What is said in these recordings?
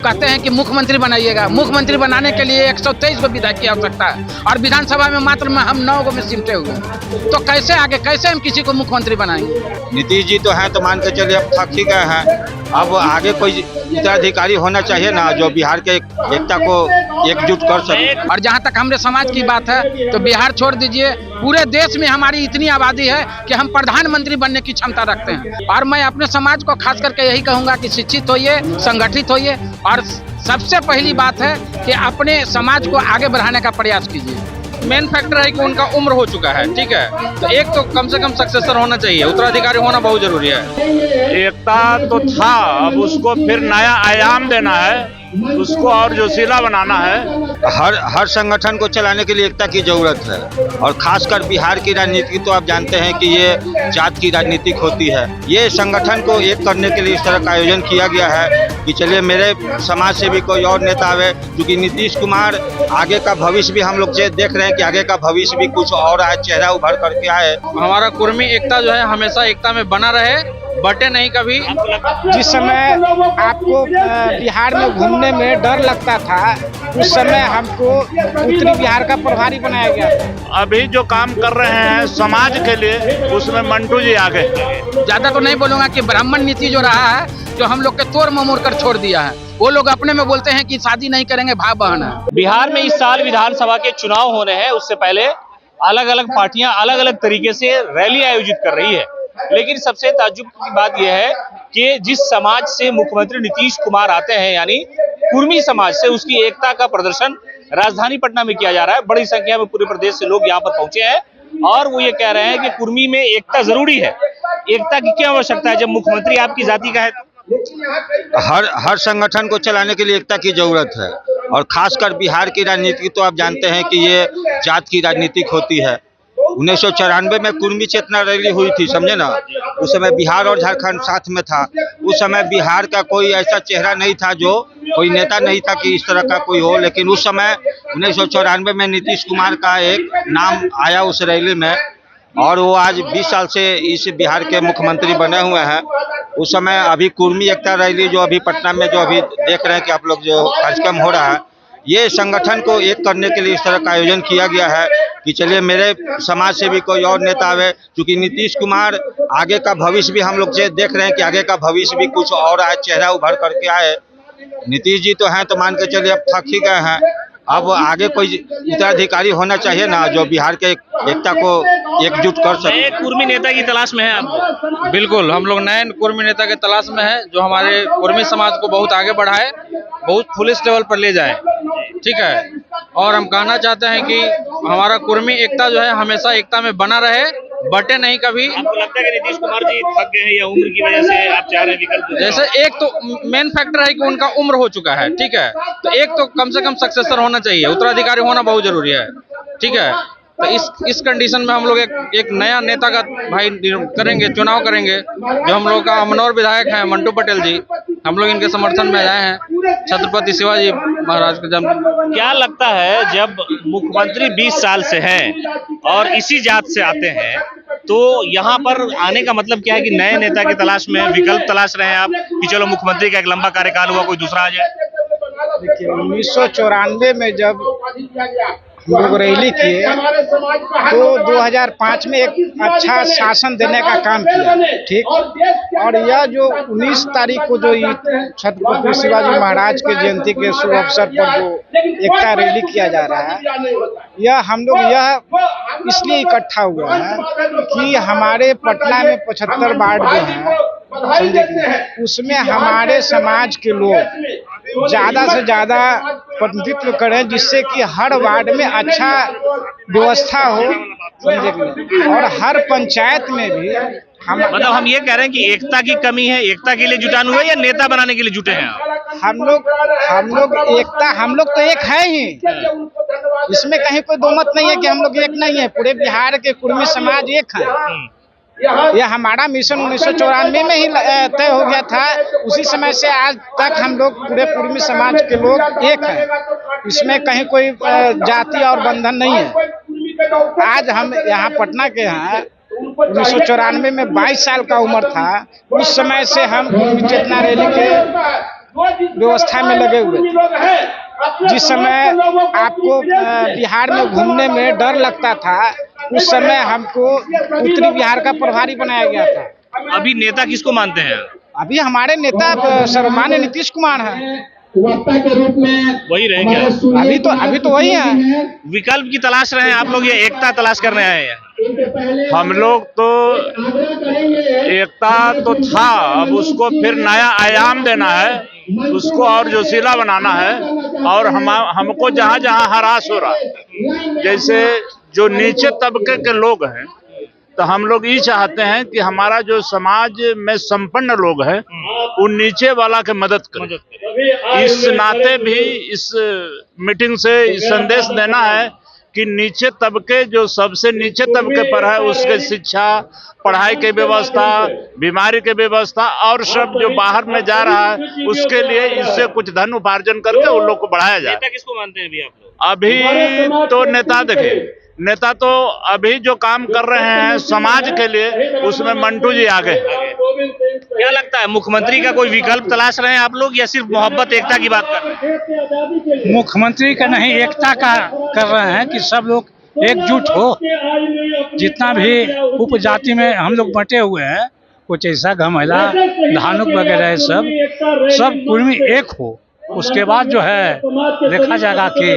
कहते हैं कि मुख्यमंत्री बनाइएगा। मुख्यमंत्री बनाने के लिए 123 को विधायक की आवश्यकता है और विधानसभा में मात्र हम 9 को में सिमटे हुए हैं। तो कैसे आगे कैसे हम किसी को मुख्यमंत्री बनाएंगे? नीतीश जी तो हैं, तो मान के चलिए अब थक ही गए हैं। अब आगे कोई उत्तराधिकारी होना चाहिए ना, जो बिहार के एकता को एकजुट कर सके। और जहाँ तक हमारे समाज की बात है तो बिहार छोड़ दीजिए, पूरे देश में हमारी इतनी आबादी है कि हम प्रधानमंत्री बनने की क्षमता रखते हैं। और मैं अपने समाज को खास करके यही कहूँगा कि शिक्षित होइए, संगठित होइए और सबसे पहली बात है कि अपने समाज को आगे बढ़ाने का प्रयास कीजिए। मेन फैक्टर है कि उनका उम्र हो चुका है, ठीक है, तो एक तो कम से कम सक्सेसर होना चाहिए, उत्तराधिकारी होना बहुत जरूरी है। एकता तो था, अब उसको फिर नया आयाम देना है, उसको और जोशीला बनाना है। हर संगठन को चलाने के लिए एकता की जरूरत है और खासकर बिहार की राजनीति तो आप जानते हैं कि ये जात की राजनीतिक होती है। ये संगठन को एक करने के लिए इस तरह का आयोजन किया गया है कि चलिए मेरे समाज से भी कोई और नेता आवे, क्योंकि नीतीश कुमार आगे का भविष्य भी हम लोग देख रहे हैं कि आगे का भविष्य भी कुछ और है, चेहरा उभर करके आए। हमारा कुर्मी एकता जो है हमेशा एकता में बना रहे, बटे नहीं कभी। जिस समय आपको बिहार में घूमने में डर लगता था, उस समय हमको उत्तरी बिहार का प्रभारी बनाया गया था। अभी जो काम कर रहे हैं समाज के लिए, उसमें मंटू जी आगे। ज्यादा तो नहीं बोलूंगा कि ब्राह्मण नीति जो रहा है, जो हम लोग के तोड़ ममोड़ कर छोड़ दिया है, वो लोग अपने में बोलते हैं कि शादी नहीं करेंगे, भाई बहन है। बिहार में इस साल विधानसभा के चुनाव होने हैं, उससे पहले अलग अलग पार्टियां अलग अलग तरीके से रैली आयोजित कर रही है। लेकिन सबसे ताज्जुब की बात यह है कि जिस समाज से मुख्यमंत्री नीतीश कुमार आते हैं, यानी कुर्मी समाज से, उसकी एकता का प्रदर्शन राजधानी पटना में किया जा रहा है। बड़ी संख्या में पूरे प्रदेश से लोग यहाँ पर पहुंचे हैं और वो ये कह रहे हैं कि कुर्मी में एकता जरूरी है। एकता की क्या आवश्यकता है जब मुख्यमंत्री आपकी जाति का है? हर संगठन को चलाने के लिए एकता की जरूरत है और खासकर बिहार की राजनीति तो आप जानते हैं कि ये जात की राजनीतिक होती है। 1994 में कुर्मी चेतना रैली हुई थी, समझे ना। उस समय बिहार और झारखंड साथ में था। उस समय बिहार का कोई ऐसा चेहरा नहीं था, जो कोई नेता नहीं था कि इस तरह का कोई हो, लेकिन उस समय 1994 में नीतीश कुमार का एक नाम आया उस रैली में और वो आज 20 साल से इस बिहार के मुख्यमंत्री बने हुए हैं। उस समय अभी कुर्मी एकता रैली जो अभी पटना में जो अभी देख रहे हैं कि आप लोग जो कार्यक्रम हो रहा है, ये संगठन को एक करने के लिए इस तरह का आयोजन किया गया है कि चलिए मेरे समाज से भी कोई और नेता आवे, क्योंकि नीतीश कुमार आगे का भविष्य भी हम लोग देख रहे हैं कि आगे का भविष्य भी कुछ और है, चेहरा उभर करके आए। नीतीश जी तो हैं, तो मान के चलिए अब थक ही गए हैं। अब आगे कोई उत्तराधिकारी होना चाहिए ना, जो बिहार के एकता को एकजुट कर सके। एक कुर्मी नेता की तलाश में है आप? बिल्कुल, हम लोग नए कुर्मी नेता के तलाश में है, जो हमारे कुर्मी समाज को बहुत आगे बढ़ाए, बहुत पुलिस लेवल पर ले जाए, ठीक है। और हम कहना चाहते हैं कि हमारा कुर्मी एकता जो है हमेशा एकता में बना रहे, बटे नहीं कभी। आपको लगता है कि नीतीश कुमार जी थक गए हैं या उम्र की वजह से आप चाह रहे हैं विकल्प? जैसे एक तो मेन फैक्टर है कि उनका उम्र हो चुका है, ठीक है, तो एक तो कम से कम सक्सेसर होना चाहिए, उत्तराधिकारी होना बहुत जरूरी है, ठीक है। तो इस कंडीशन में हम लोग एक नया नेता का भाई करेंगे, चुनाव करेंगे। जो हम लोग का अमनौर विधायक हैं मंटू पटेल जी, हम लोग इनके समर्थन में आए हैं, छत्रपति शिवाजी महाराज के जन्म। क्या लगता है जब मुख्यमंत्री 20 साल से हैं और इसी जात से आते हैं, तो यहाँ पर आने का मतलब क्या है कि नए नेता की तलाश में, विकल्प तलाश रहे हैं आप कि चलो मुख्यमंत्री का एक लंबा कार्यकाल हुआ, कोई दूसरा आ जाए? देखिए 1994 में जब हम लोग रैली किए तो 2005 में एक अच्छा शासन देने का काम किया, ठीक। और यह जो 19 तारीख को जो छत्रपति शिवाजी महाराज के जयंती के शुभ अवसर पर जो एकता रैली किया जा रहा है, यह हम लोग यह इसलिए इकट्ठा हुआ है कि हमारे पटना में 75 वार्ड जो हैं, समझे, उसमें हमारे समाज के लोग ज्यादा से ज्यादा प्रतिनिधित्व करें, जिससे कि हर वार्ड में अच्छा व्यवस्था हो, समझे, और हर पंचायत में भी मतलब हम ये कह रहे हैं कि एकता की कमी है, एकता के लिए जुटान हुआ या नेता बनाने के लिए जुटे हैं आप? हम लोग एकता, हम लोग तो एक है ही, इसमें कहीं कोई दो मत नहीं है कि हम लोग एक नहीं है। पूरे बिहार के कुर्मी समाज एक है। यह हमारा मिशन 1994 में ही तय हो गया था। उसी समय से आज तक हम लोग पूरे कुर्मी समाज के लोग एक हैं, इसमें कहीं कोई जाति और बंधन नहीं है। आज हम यहाँ पटना के हैं, 1994 में 22 साल का उम्र था, उस समय से हम कुर्मी चेतना रैली के व्यवस्था में लगे हुए थे। जिस समय आपको बिहार में घूमने में डर लगता था, उस समय हमको उत्तरी बिहार का प्रभारी बनाया गया था। अभी नेता किसको मानते हैं? अभी हमारे नेता सर्वमान्य नीतीश कुमार हैं। वही रहेंगे? अभी तो वही है। विकल्प की तलाश रहे हैं आप लोग, ये एकता तलाश कर रहे हैं? हम लोग तो एकता तो था, अब उसको फिर नया आयाम देना है, उसको और जोशीला बनाना है। और हमको जहाँ जहाँ हरास हो रहा है, जैसे जो नीचे तबके के लोग हैं, तो हम लोग ये चाहते हैं कि हमारा जो समाज में संपन्न लोग हैं, उन नीचे वाला के मदद करें। इस नाते भी इस मीटिंग से संदेश देना है कि नीचे तबके, जो सबसे नीचे तबके पर है, उसके शिक्षा, पढ़ाई की व्यवस्था, बीमारी की व्यवस्था और सब जो बाहर में जा रहा है, उसके लिए इससे कुछ धन उपार्जन करके उन लोग को बढ़ाया जाए। नेता किसको मानते हैं अभी आप लोग? अभी तो नेता देखिए, नेता तो अभी जो काम कर रहे हैं समाज के लिए, उसमें मंटू जी आगे। क्या लगता है, मुख्यमंत्री का कोई विकल्प तलाश रहे हैं आप लोग, या सिर्फ मोहब्बत एकता की बात कर रहे हैं? मुख्यमंत्री का नहीं, एकता का कर रहे हैं कि सब लोग एकजुट हो। जितना भी उपजाति में हम लोग बटे हुए हैं, कुछ ऐसा घमेला, धानुक वगैरह सब कुर्मी एक हो। उसके बाद जो है देखा जाएगा कि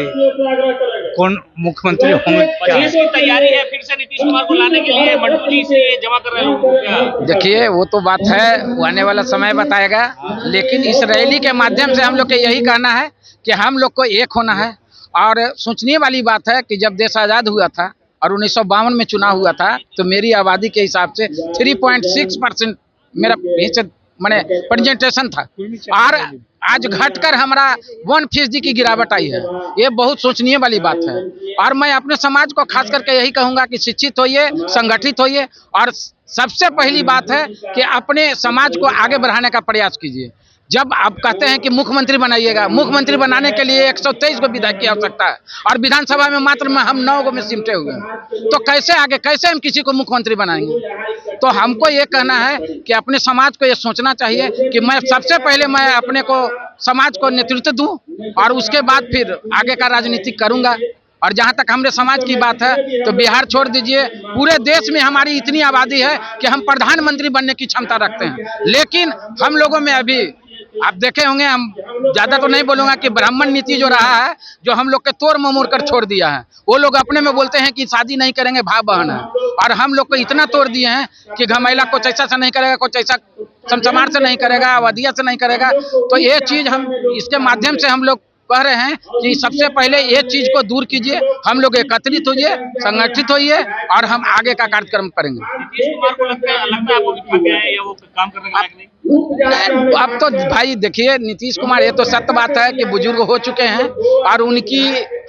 कौन मुख्यमंत्री होंगे। इसकी तैयारी है फिर से नीतीश कुमार को लाने के लिए, मंटू जी से जमा कर रहे हैं? देखिए, वो तो बात है, वो आने वाला समय बताएगा। लेकिन इस रैली के माध्यम से हम लोग को यही कहना है कि हम लोग को एक होना है। और सोचने वाली बात है कि जब देश आज़ाद हुआ था और 1952 में चुनाव हुआ था, तो मेरी आबादी के हिसाब से 3.6% मेरा मैंने प्रेजेंटेशन था, और आज घटकर हमारा 1% की गिरावट आई है। ये बहुत सोचनीय वाली बात है। और मैं अपने समाज को खास करके यही कहूँगा कि शिक्षित होइए, संगठित होइए, और सबसे पहली बात है कि अपने समाज को आगे बढ़ाने का प्रयास कीजिए। जब आप कहते हैं कि मुख्यमंत्री बनाइएगा, मुख्यमंत्री बनाने के लिए 123 को विधायक की आवश्यकता है, और विधानसभा में मात्र हम 9 को में सिमटे हुए हैं, तो कैसे आगे, कैसे हम किसी को मुख्यमंत्री बनाएंगे? तो हमको ये कहना है कि अपने समाज को ये सोचना चाहिए कि मैं सबसे पहले मैं अपने को, समाज को नेतृत्व दूं, और उसके बाद फिर आगे का राजनीति करूंगा। और जहां तक हमारे समाज की बात है, तो बिहार छोड़ दीजिए, पूरे देश में हमारी इतनी आबादी है कि हम प्रधानमंत्री बनने की क्षमता रखते हैं। लेकिन हम लोगों में अभी आप देखे होंगे, हम ज्यादा तो नहीं बोलूंगा, कि ब्राह्मण नीति जो रहा है, जो हम लोग के तोड़ ममोड़ कर छोड़ दिया है। वो लोग अपने में बोलते हैं कि शादी नहीं करेंगे, भाई बहन है, और हम लोग को इतना तोड़ दिए हैं कि घमेला कुछ ऐसा से नहीं करेगा, कुछ ऐसा समचमार से नहीं करेगा, अवधिया से नहीं करेगा। तो ये चीज हम इसके माध्यम से हम लोग कह रहे हैं कि सबसे पहले ये चीज को दूर कीजिए, हम लोग एकत्रित होइए, संगठित होइए, और हम आगे का कार्यक्रम करेंगे। नीतीश कुमार को लगता है आपको थक गया है, या वो काम करने के लायक नहीं? अब तो भाई देखिए, नीतीश कुमार, ये तो सत्य बात है कि बुजुर्ग हो चुके हैं, और उनकी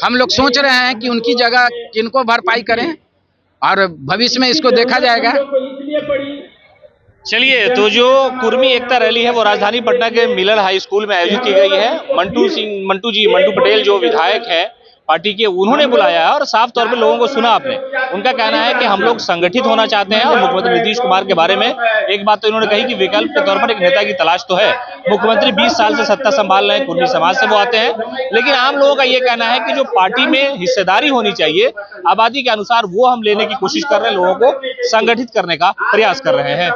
हम लोग सोच रहे हैं कि उनकी जगह किनको भरपाई करें, और भविष्य में इसको देखा जाएगा। चलिए, तो जो कुर्मी एकता रैली है वो राजधानी पटना के मिलन हाई स्कूल में आयोजित की गई है। मंटू पटेल जो विधायक है पार्टी के, उन्होंने बुलाया है, और साफ तौर पे लोगों को सुना आपने। उनका कहना है कि हम लोग संगठित होना चाहते हैं, और मुख्यमंत्री नीतीश कुमार के बारे में एक बात तो इन्होंने कही कि विकल्प के तौर पर एक नेता की तलाश तो है। मुख्यमंत्री 20 साल से सत्ता संभाल रहे हैं, कुर्मी समाज से वो आते हैं, लेकिन आम लोगों का ये कहना है कि जो पार्टी में हिस्सेदारी होनी चाहिए आबादी के अनुसार, वो हम लेने की कोशिश कर रहे हैं, लोगों को संगठित करने का प्रयास कर रहे हैं।